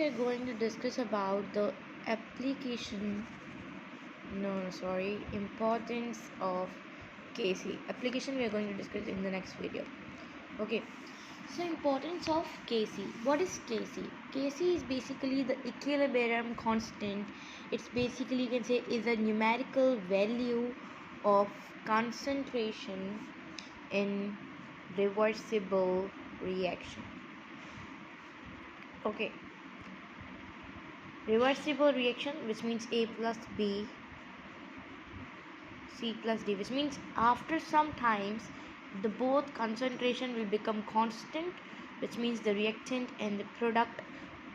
we are going to discuss about the application, importance of Kc. Application we are going to discuss in the next video. Okay, so importance of Kc. What is Kc? Kc is basically the equilibrium constant. It's basically, you can say, is a numerical value of concentration in reversible reaction. Okay, reversible reaction, which means A plus B, C plus D, which means after some times the both concentration will become constant, which means the reactant and the product,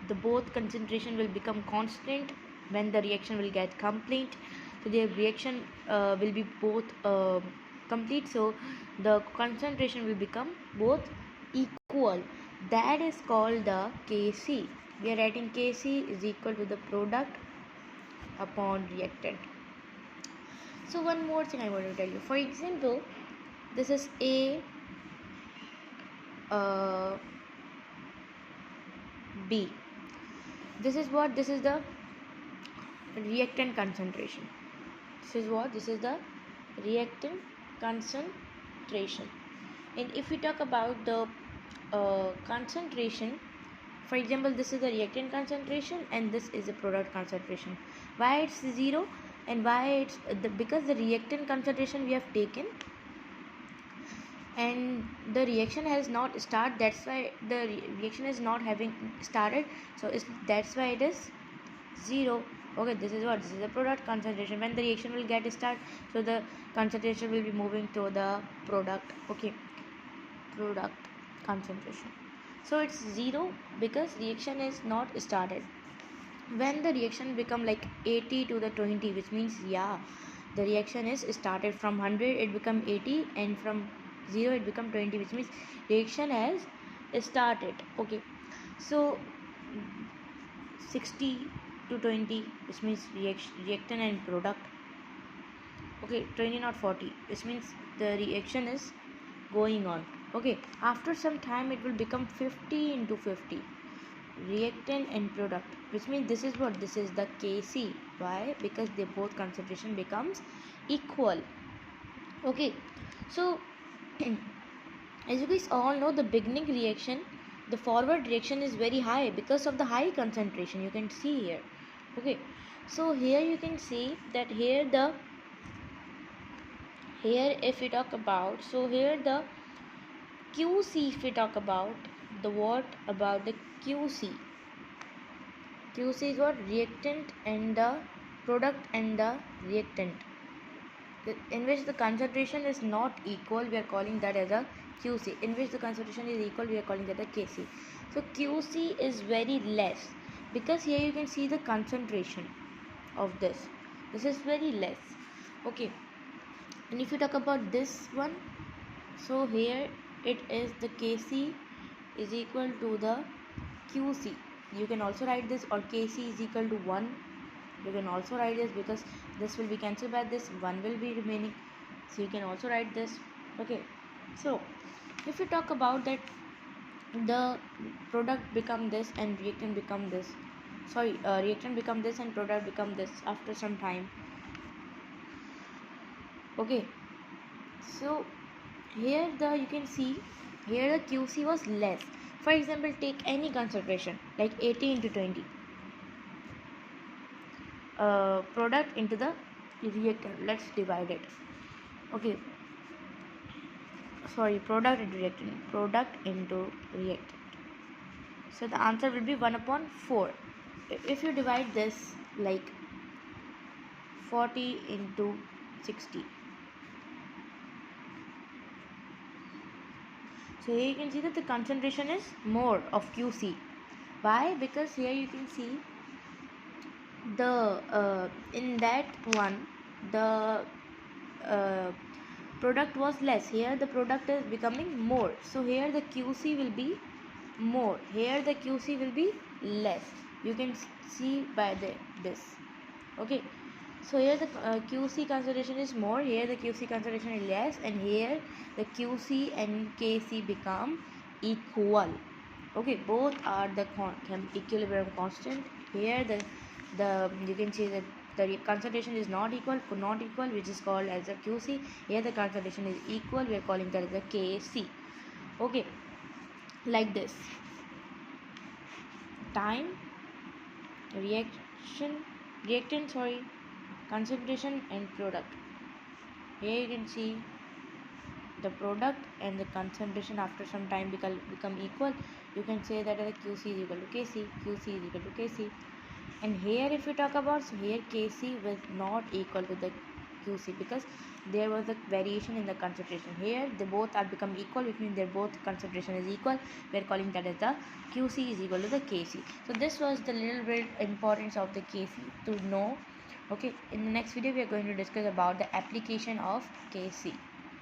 the both concentration will become constant when the reaction will get complete. So the reaction will be both complete, so the concentration will become both equal. That is called the Kc. We are writing Kc is equal to the product upon reactant. So one more thing I want to tell you. For example, this is A, B. This is what? This is the reactant concentration. This is what? This is the reactant concentration. And if we talk about the concentration, for example, this is the reactant concentration and this is the product concentration. Why it's 0 and why it's because the reactant concentration we have taken and the reaction has not started, that's why the reaction is not having started, so that's why it is 0. Okay, this is what? This is the product concentration. When the reaction will get start, so the concentration will be moving to the product. Okay, product concentration. So it's 0 because reaction is not started. When the reaction become like 80 to the 20, which means the reaction is started. From 100 it become 80 and from 0 it become 20, which means reaction has started. Okay, so 60 to 20, which means reactant and product. Okay, 20 not 40, which means the reaction is going on. Okay, after some time it will become 50 into 50, reactant and product, which means this is what? This is the Kc. Why? Because they both concentration becomes equal. Okay, so as you guys all know, the beginning reaction, the forward reaction is very high because of the high concentration. You can see here. Okay, so here you can see that here if we talk about, so here the Qc, if we talk about the what about the Qc. Qc is what? Reactant and the product and the reactant, in which the concentration is not equal, we are calling that as a Qc. In which the concentration is equal, we are calling that a Kc. So Qc is very less because here you can see the concentration of this is very less. Okay, and if you talk about this one, so here it is the Kc is equal to the Qc. You can also write this, or Kc is equal to 1. You can also write this because this will be cancelled by this, 1 will be remaining, so you can also write this. Okay, so if you talk about that, the product become this and reactant become this, reactant become this and product become this after some time. Okay, so here you can see here the Qc was less. For example, take any concentration like 80 into 20, product into the reactant. Let's divide it. Okay, product into reactant. So the answer will be 1 upon 4. If you divide this like 40 into 60, so here you can see that the concentration is more of Qc. Why? Because here you can see the in that one the product was less. Here the product is becoming more, so here the Qc will be more, here the Qc will be less. You can see by this. Okay, so here the Qc concentration is more, here the Qc concentration is less, and here the Qc and Kc become equal. Okay, both are the equilibrium constant. Here the you can see that the concentration is not equal, could not equal, which is called as a QC. Here the concentration is equal, we are calling that as a KC. Okay, like this. Time, reactant, concentration and product. Here you can see the product and the concentration after some time become equal. You can say that the QC is equal to KC, QC is equal to KC. And here if we talk about, so here KC was not equal to the QC because there was a variation in the concentration. Here they both are become equal, which means their both concentration is equal. We are calling that as the QC is equal to the KC. So this was the little bit importance of the KC to know. Okay, in the next video we are going to discuss about the application of KC.